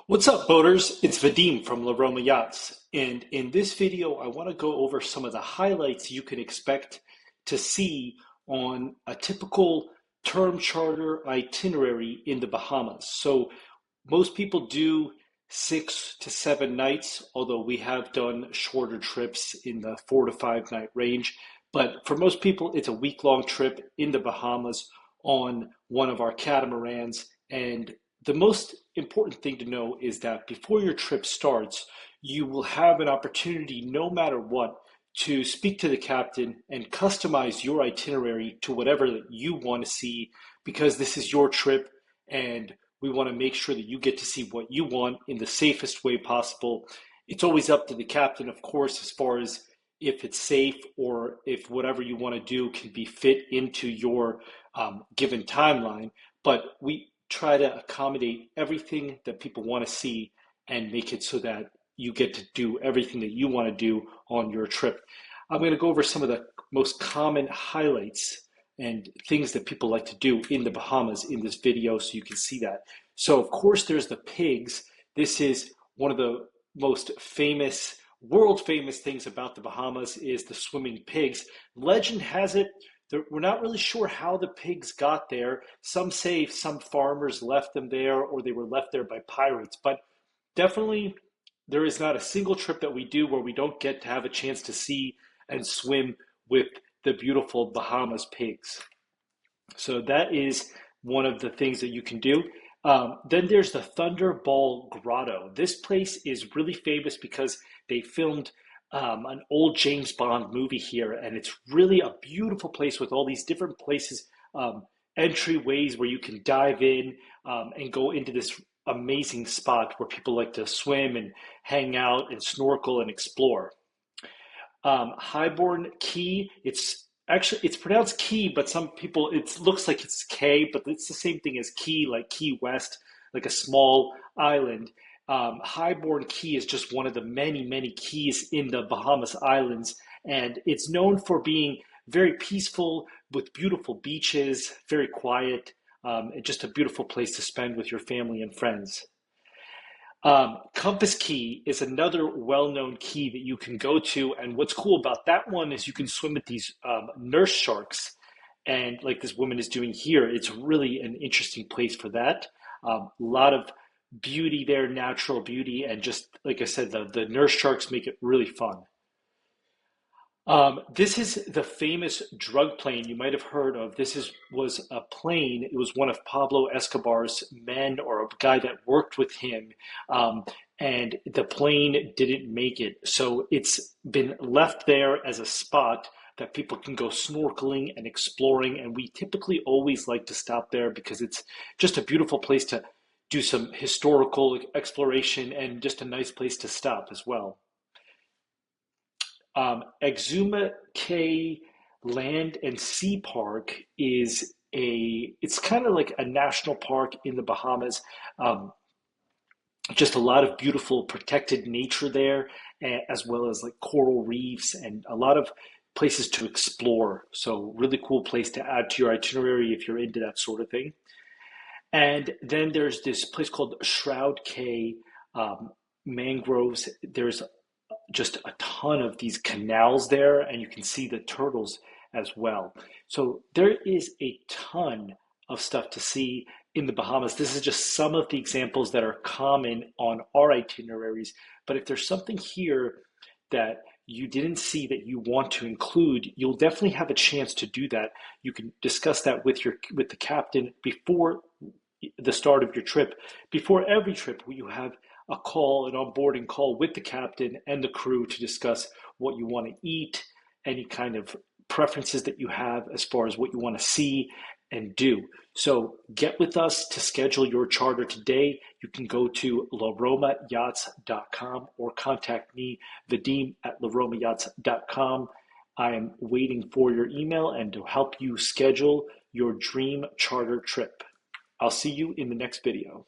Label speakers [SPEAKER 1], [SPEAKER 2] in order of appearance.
[SPEAKER 1] What's up, boaters? It's Vadim from La Roma Yachts, and in this video, I want to go over some of the highlights you can expect to see on a typical term charter itinerary in the Bahamas. So, most people do 6 to 7 nights, although we have done shorter trips in the 4 to 5 night range. But for most people, it's a week-long trip in the Bahamas on one of our catamarans, and the most important thing to know is that before your trip starts, you will have an opportunity, no matter what, to speak to the captain and customize your itinerary to whatever that you want to see because this is your trip and we want to make sure that you get to see what you want in the safest way possible. It's always up to the captain, of course, as far as if it's safe or if whatever you want to do can be fit into your given timeline. But we try to accommodate everything that people want to see and make it so that you get to do everything that you want to do on your trip. I'm going to go over some of the most common highlights and things that people like to do in the Bahamas in this video so you can see that. So, of course, there's the pigs. This is one of the most famous, world famous things about the Bahamas is the swimming pigs. Legend has it we're not really sure how the pigs got there. Some say some farmers left them there or they were left there by pirates, but definitely there is not a single trip that we do where we don't get to have a chance to see and swim with the beautiful Bahamas pigs. So that is one of the things that you can do. Then there's the Thunderball Grotto. This place is really famous because they filmed an old James Bond movie here, and it's really a beautiful place with all these different places, entryways where you can dive in and go into this amazing spot where people like to swim and hang out and snorkel and explore. Highbourne Cay, it's pronounced Key, but some people it looks like it's K, but it's the same thing as Key, like Key West, like a small island. Highbourne Cay is just one of the many, many keys in the Bahamas Islands, and it's known for being very peaceful with beautiful beaches, very quiet, and just a beautiful place to spend with your family and friends. Compass Key is another well-known key that you can go to, and what's cool about that one is you can swim with these nurse sharks, and like this woman is doing here, it's really an interesting place for that. A lot of beauty there, natural beauty, and just like I said, the nurse sharks make it really fun. This is the famous drug plane you might have heard of. Was a plane. It was one of Pablo Escobar's men or a guy that worked with him, and the plane didn't make it. So it's been left there as a spot that people can go snorkeling and exploring. And we typically always like to stop there because it's just a beautiful place to do some historical exploration and just a nice place to stop as well. Exuma Cay Land and Sea Park it's kind of like a national park in the Bahamas. Um, just a lot of beautiful protected nature there, as well as like coral reefs and a lot of places to explore. So really cool place to add to your itinerary if you're into that sort of thing. And then there's this place called Shroud Cay Mangroves. There's just a ton of these canals there, and you can see the turtles as well. So there is a ton of stuff to see in the Bahamas. This is just some of the examples that are common on our itineraries. But if there's something here that you didn't see that you want to include, you'll definitely have a chance to do that. You can discuss that with the captain before the start of your trip. Before every trip, you have an onboarding call with the captain and the crew to discuss what you want to eat, any kind of preferences that you have as far as what you want to see and do. So get with us to schedule your charter today. You can go to laromayachts.com or contact me, Vadim at laromayachts.com. I am waiting for your email and to help you schedule your dream charter trip. I'll see you in the next video.